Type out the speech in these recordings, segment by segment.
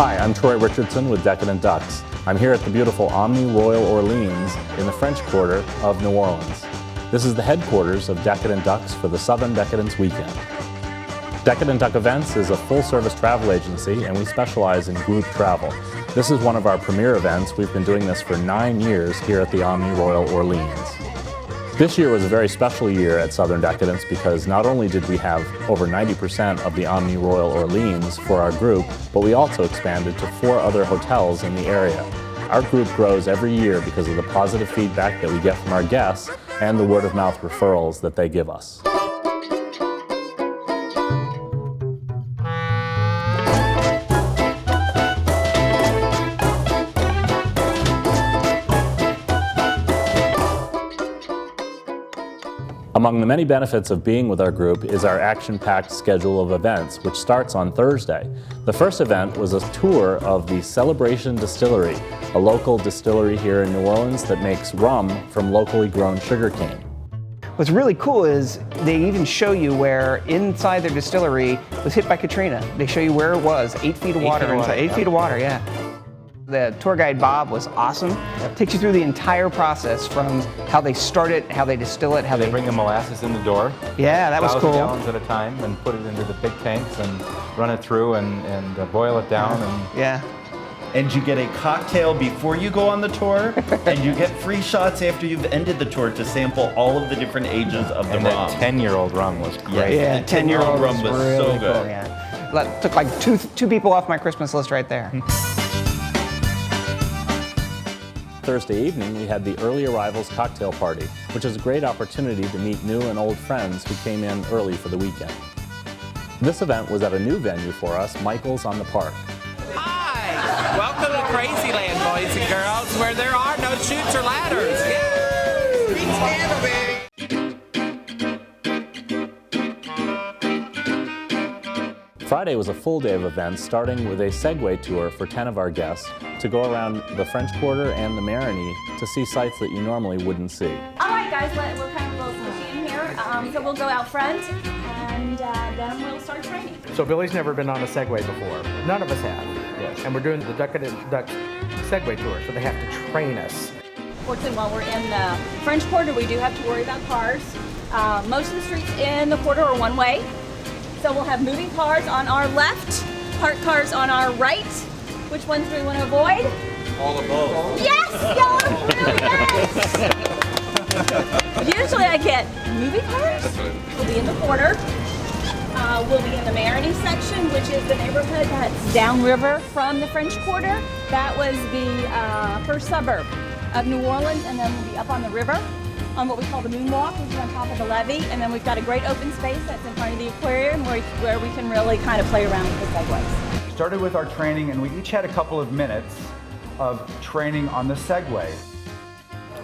Hi, I'm Troy Richardson with Decadent Ducks. I'm here at the beautiful Omni Royal Orleans in the French Quarter of New Orleans. This is the headquarters of Decadent Ducks for the Southern Decadence Weekend. Decadent Duck Events is a full-service travel agency, and we specialize in group travel. This is one of our premier events. We've been doing this for 9 years here at the Omni Royal Orleans. This year was a very special year at Southern Decadence because not only did we have over 90% of the Omni Royal Orleans for our group, but we also expanded to 4 other hotels in the area. Our group grows every year because of the positive feedback that we get from our guests and the word-of-mouth referrals that they give us. Among the many benefits of being with our group is our action-packed schedule of events, which starts on Thursday. The first event was a tour of the Celebration Distillery, a local distillery here in New Orleans that makes rum from locally grown sugarcane. What's really cool is they even show you where inside their distillery was hit by Katrina. They show you where it was, 8 feet of water inside, 8 feet of water, yeah. The tour guide, Bob, was awesome. Takes you through the entire process from how they start it, how they distill it, how they bring the molasses in the door. Yeah, that was cool. 1,000 gallons at a time, and put it into the big tanks and run it through and boil it down. Yeah. And you get a cocktail before you go on the tour, and you get free shots after you've ended the tour to sample all of the different ages of the rum. And that 10-year-old rum was great. Yeah, the 10-year-old rum was really so good. Cool, yeah. That took like two people off my Christmas list right there. Thursday evening, we had the Early Arrivals Cocktail Party, which is a great opportunity to meet new and old friends who came in early for the weekend. This event was at a new venue for us, Michael's on the Park. Hi! Welcome to Crazyland, boys and girls, where there are no chutes or ladders. Yay! Beat scandal, baby! Friday was a full day of events, starting with a Segway tour for 10 of our guests to go around the French Quarter and the Marigny to see sights that you normally wouldn't see. All right, guys, we're kind of a little squishy in here, so we'll go out front and then we'll start training. So Billy's never been on a Segway before. None of us have. Yes. And we're doing the Decadent Ducks Segway tour, so they have to train us. Fortunately, while we're in the French Quarter, we do have to worry about cars. Most of the streets in the quarter are one way. So we'll have moving cars on our left, parked cars on our right. Which ones do we want to avoid? All of those. Yes! Y'all are really nice! Usually I get moving cars. We'll be in the quarter. We'll be in the Marigny section, which is the neighborhood that's downriver from the French Quarter. That was the first suburb of New Orleans, and then we'll be up on the river on what we call the moonwalk, which is on top of the levee, and then we've got a great open space that's in front of the aquarium where we can really kind of play around with the segways. Started with our training, and we each had a couple of minutes of training on the Segway.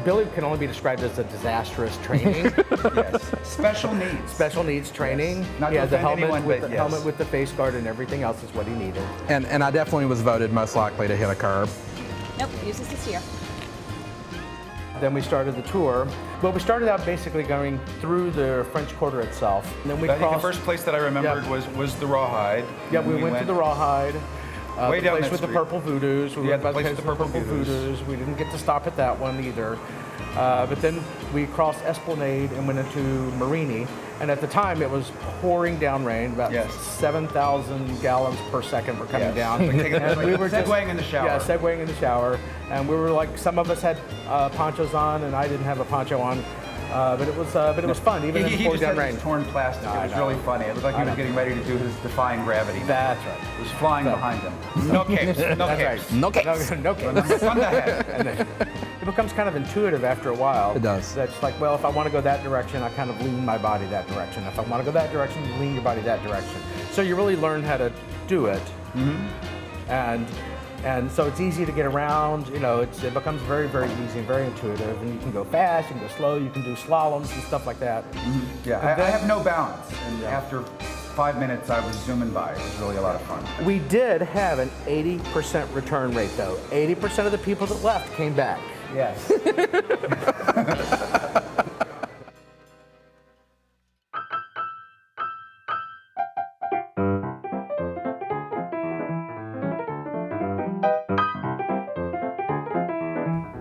Billy can only be described as a disastrous training. Yes, special needs. Special needs training. Not he to had the offend anyone, but yes. helmet with the face guard and everything else is what he needed. And I definitely was voted most likely to hit a curb. Nope, use this year. Then we started the tour. Well, we started out basically going through the French Quarter itself. And then we I think crossed. the first place that I remembered was the Rawhide. Yeah, we went to the Rawhide. Way the down place that with street. the purple voodoos. We Yeah, went by the place with the purple voodoos. We didn't get to stop at that one either. But then we crossed Esplanade and went into Marigny. And at the time, it was pouring down rain. About 7,000 gallons per second were coming down. And we were segwaying in the shower. Yeah, segwaying in the shower. And we were like, some of us had ponchos on, and I didn't have a poncho on. But it was fun, even in the pouring down rain. Torn plastic. It was really funny. It looked like he was getting ready to do his defying gravity. That's right. It was flying behind him. No capes. No capes. No capes. On the head. it becomes kind of intuitive after a while. It does. That's like, well, if I want to go that direction, I kind of lean my body that direction. If I want to go that direction, you lean your body that direction. So you really learn how to do it. And so it's easy to get around, you know, it becomes very, very easy and very intuitive. And you can go fast, you can go slow, you can do slaloms and stuff like that. Yeah, I have no balance. And after 5 minutes, I was zooming by. It was really a lot of fun. We did have an 80% return rate, though. 80% of the people that left came back. Yes.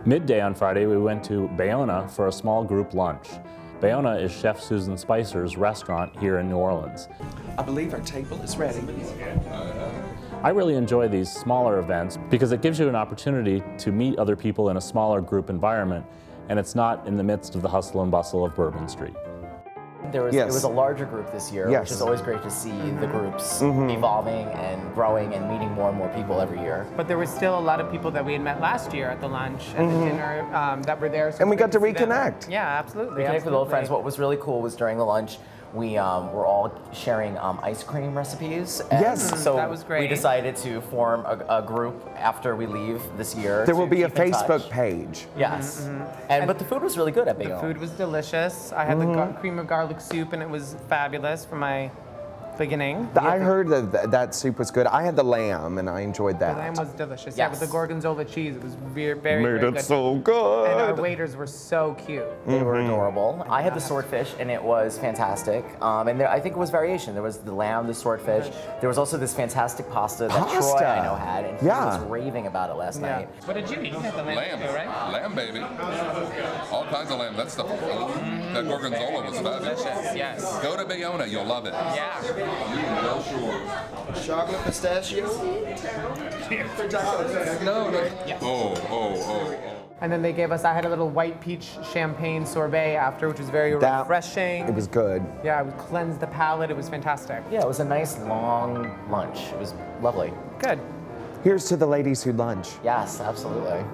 Midday on Friday, we went to Bayona for a small group lunch. Bayona is Chef Susan Spicer's restaurant here in New Orleans. I believe our table is ready. I really enjoy these smaller events because it gives you an opportunity to meet other people in a smaller group environment, and it's not in the midst of the hustle and bustle of Bourbon Street. It was a larger group this year, which is always great to see the groups evolving and growing and meeting more and more people every year. But there was still a lot of people that we had met last year at the lunch and the dinner that were there. So and we got to reconnect. Yeah, absolutely. Reconnect with old friends. What was really cool was during the lunch, we were all sharing ice cream recipes. And so that was great. We decided to form a group after we leave this year. There will be a keep in touch. Facebook page. Yes. But the food was really good at Bayona. The food was delicious. I had the cream of garlic soup, and it was fabulous for my beginning. I heard that soup was good. I had the lamb, and I enjoyed that. The lamb was delicious. Yes. Yeah, with the gorgonzola cheese, it was very, very, Made very it good. so good. And our waiters were so cute. They were adorable. I had the swordfish, and it was fantastic. And I think it was variation. There was the lamb, the swordfish. There was also this fantastic pasta that Troy I know had, and he was raving about it last night. What did you eat? You had the lamb, too, right? Lamb, baby. All kinds of lamb. That stuff. That gorgonzola was fabulous. Delicious, yes. Go to Bayona. You'll love it. Yeah. Chocolate pistachio? No. Oh. And then they gave us, I had a little white peach champagne sorbet after, which was very refreshing. It was good. Yeah, it would cleanse the palate. It was fantastic. Yeah, it was a nice long lunch. It was lovely. Good. Here's to the ladies who lunch. Yes, absolutely.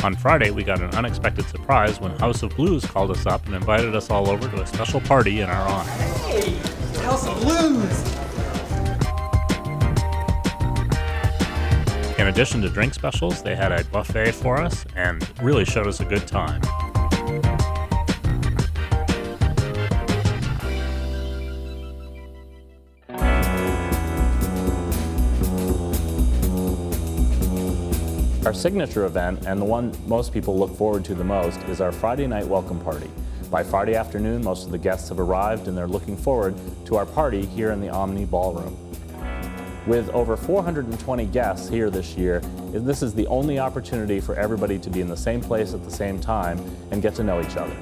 On Friday, we got an unexpected surprise when House of Blues called us up and invited us all over to a special party in our honor. Hey, House of Blues! In addition to drink specials, they had a buffet for us and really showed us a good time. Our signature event, and the one most people look forward to the most, is our Friday night welcome party. By Friday afternoon, most of the guests have arrived and they're looking forward to our party here in the Omni Ballroom. With over 420 guests here this year, this is the only opportunity for everybody to be in the same place at the same time and get to know each other.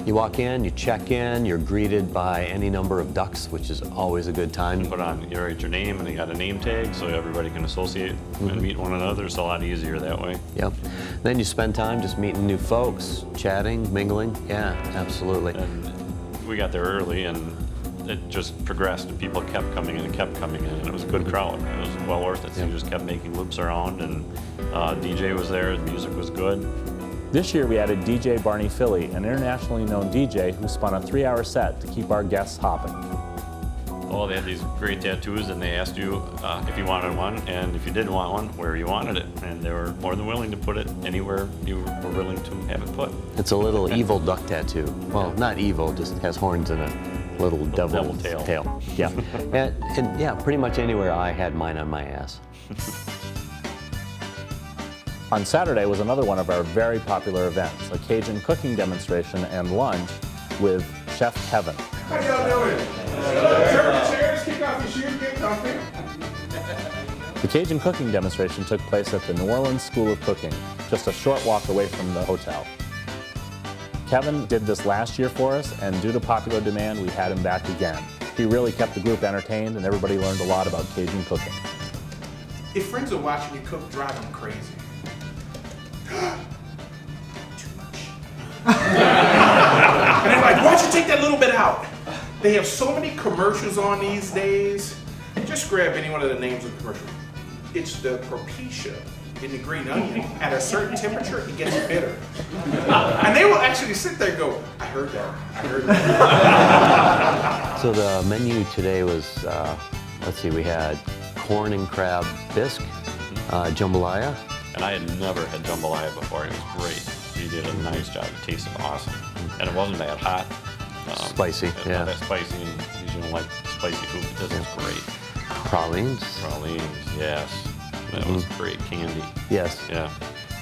You walk in, you check in, you're greeted by any number of ducks, which is always a good time. You put on you write your name, and they got a name tag so everybody can associate and meet one another. It's a lot easier that way. Yep. Then you spend time just meeting new folks, chatting, mingling. Yeah, absolutely. And we got there early, and it just progressed, and people kept coming in and kept coming in, and it was a good crowd. It was well worth it. So you just kept making loops around, and DJ was there, the music was good. This year we added DJ Barney Philly, an internationally known DJ who spun a 3-hour set to keep our guests hopping. Oh, they had these great tattoos, and they asked you if you wanted one, and if you didn't want one, where you wanted it. And they were more than willing to put it anywhere you were willing to have it put. It's a little evil duck tattoo. Well, not evil, just has horns and a little devil tail. Yeah. and yeah, pretty much anywhere I had mine on my ass. On Saturday was another one of our very popular events, a Cajun cooking demonstration and lunch with Chef Kevin. How y'all doing? Chairs, kick off your shoes, get comfy. The Cajun cooking demonstration took place at the New Orleans School of Cooking, just a short walk away from the hotel. Kevin did this last year for us, and due to popular demand, we had him back again. He really kept the group entertained, and everybody learned a lot about Cajun cooking. If friends are watching you cook, drive them crazy. Too much. And they're like, why don't you take that little bit out? They have so many commercials on these days. Just grab any one of the names of the commercial. It's the Propecia in the green onion. At a certain temperature, it gets bitter. And they will actually sit there and go, I heard that, I heard that. So the menu today was, let's see, we had corn and crab bisque, jambalaya. And I had never had jambalaya before. It was great. You did a nice job. It tasted awesome. And it wasn't that hot. Spicy, yeah. Not that spicy, and you don't like spicy food, but this was great. Pralines. Pralines, yes. That was great. Candy. Yes. Yeah.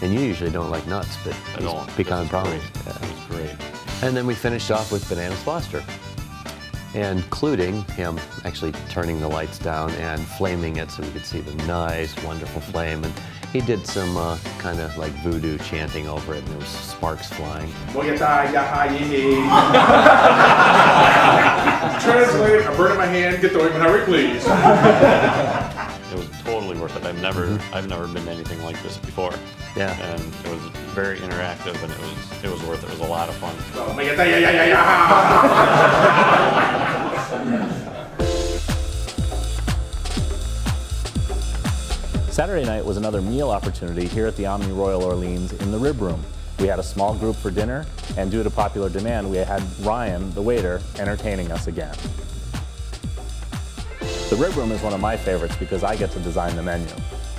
And you usually don't like nuts, but I don't. pecan pralines. Yeah. It was great. And then we finished off with bananas Foster, including him actually turning the lights down and flaming it so we could see the nice, wonderful flame. And he did some kind of like voodoo chanting over it, and there was sparks flying. Translate, I burn in my hand, get the ointment, hurry please. It was totally worth it. I've never been to anything like this before. Yeah. And it was very interactive, and it was worth it. It was a lot of fun. Saturday night was another meal opportunity here at the Omni Royal Orleans in the Rib Room. We had a small group for dinner, and due to popular demand, we had Ryan, the waiter, entertaining us again. The Rib Room is one of my favorites because I get to design the menu.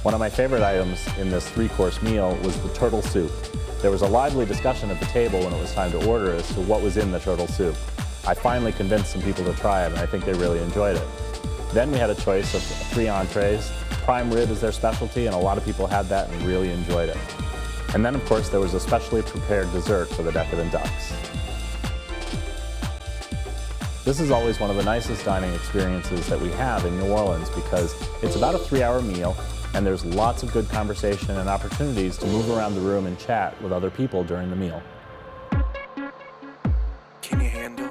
One of my favorite items in this three-course meal was the turtle soup. There was a lively discussion at the table when it was time to order as to what was in the turtle soup. I finally convinced some people to try it, and I think they really enjoyed it. Then we had a choice of 3 entrees. Prime rib is their specialty, and a lot of people had that and really enjoyed it. And then, of course, there was a specially prepared dessert for the Decadent Ducks. This is always one of the nicest dining experiences that we have in New Orleans because it's about a 3-hour meal, and there's lots of good conversation and opportunities to move around the room and chat with other people during the meal. Can you handle?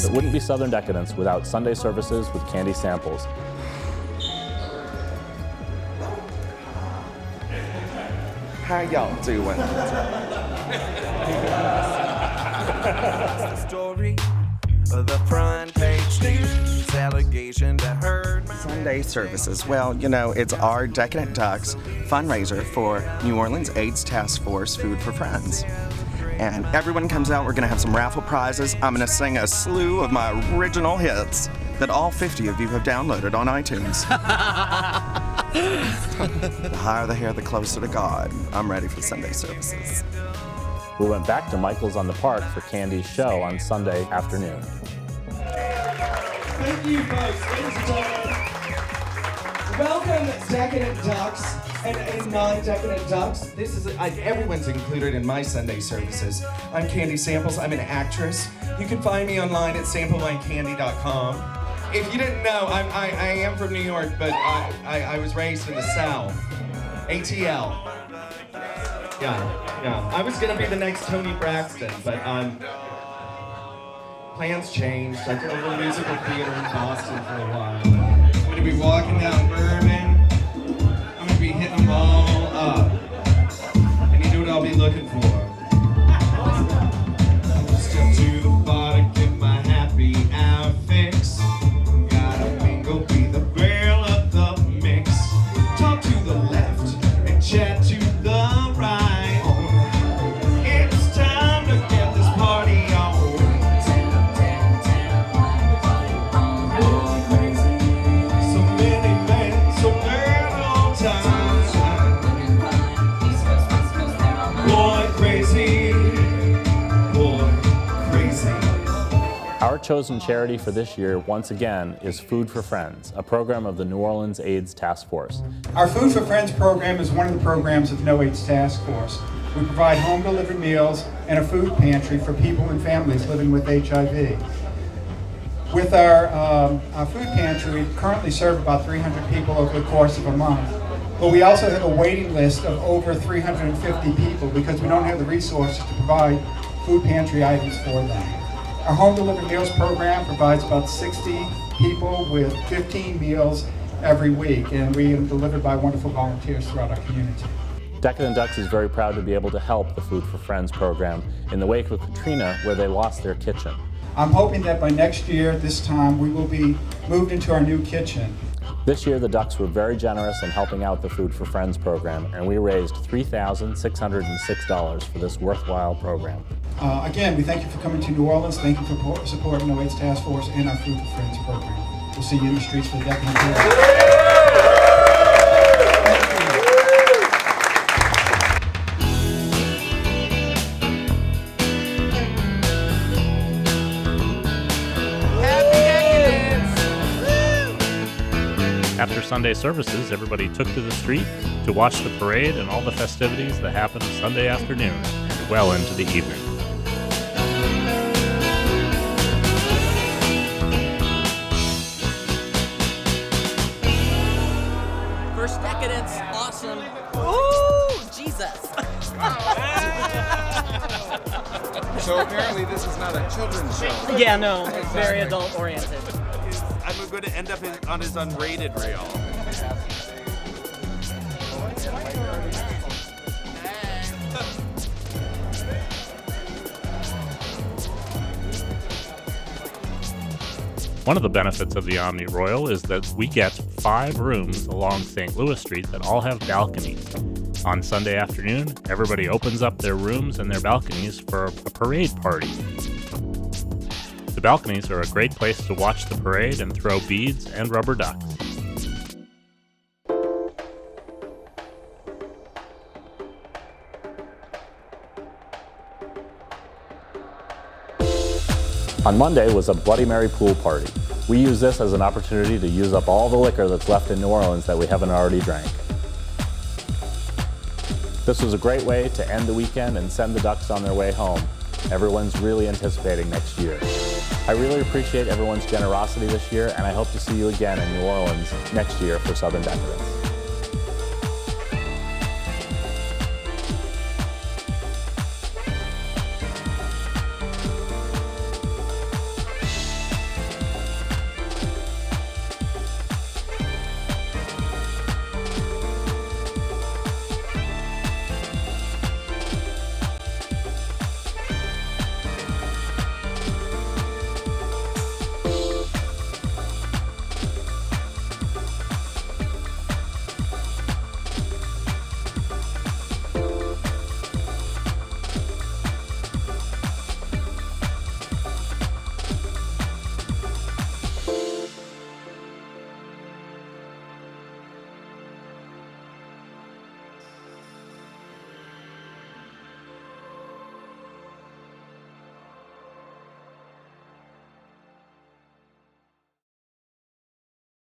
It wouldn't be Southern Decadence without Sunday services with candy samples. How y'all doing? The story of the front page news allegation that heard Sunday services. Well, you know, it's our Decadent Ducks fundraiser for New Orleans AIDS Task Force Food for Friends. And everyone comes out, we're gonna have some raffle prizes. I'm gonna sing a slew of my original hits that all 50 of you have downloaded on iTunes. The higher the hair, the closer to God. I'm ready for Sunday services. We went back to Michael's on the Park for Candy's show on Sunday afternoon. Thank you, folks. Ladies and gentlemen, welcome, Decadent Ducks and non-Decadent Ducks. This is everyone's included in my Sunday services. I'm Candy Samples. I'm an actress. You can find me online at samplemycandy.com. If you didn't know, I am from New York, but I was raised in the South. ATL. Yeah. I was gonna be the next Tony Braxton, but plans changed. I did a little musical theater in Boston for a while. I'm gonna be walking down Bourbon. I'm gonna be hitting them all up. And you know what I'll be looking for? Step to the bar to get my happy hour fix. Gotta mingle, be the girl of the mix. Talk to the left and chat to the right. It's time to get this party on. So many men, so little time. Boy crazy, boy crazy. Our chosen charity for this year, once again, is Food for Friends, a program of the New Orleans AIDS Task Force. Our Food for Friends program is one of the programs of No AIDS Task Force. We provide home-delivered meals and a food pantry for people and families living with HIV. With our food pantry, we currently serve about 300 people over the course of a month. But we also have a waiting list of over 350 people because we don't have the resources to provide food pantry items for them. Our home delivered meals program provides about 60 people with 15 meals every week, and we are delivered by wonderful volunteers throughout our community. Decadent Ducks is very proud to be able to help the Food for Friends program in the wake of Katrina, where they lost their kitchen. I'm hoping that by next year at this time we will be moved into our new kitchen. This year the Ducks were very generous in helping out the Food for Friends program, and we raised $3,606 for this worthwhile program. Again, we thank you for coming to New Orleans. Thank you for supporting the AIDS Task Force and our Food for Friends program. We'll see you in the streets for the Decadent Ducks. After Sunday services, everybody took to the street to watch the parade and all the festivities that happened Sunday afternoon and well into the evening. First Decadence, awesome. Ooh, Jesus. So apparently this is not a children's show. Yeah, no, it's very adult oriented. I'm going to end up on his unrated reel. One of the benefits of the Omni Royal is that we get 5 rooms along St. Louis Street that all have balconies. On Sunday afternoon, everybody opens up their rooms and their balconies for a parade party. The balconies are a great place to watch the parade and throw beads and rubber ducks. On Monday was a Bloody Mary pool party. We use this as an opportunity to use up all the liquor that's left in New Orleans that we haven't already drank. This was a great way to end the weekend and send the Ducks on their way home. Everyone's really anticipating next year. I really appreciate everyone's generosity this year, and I hope to see you again in New Orleans next year for Southern Decadence.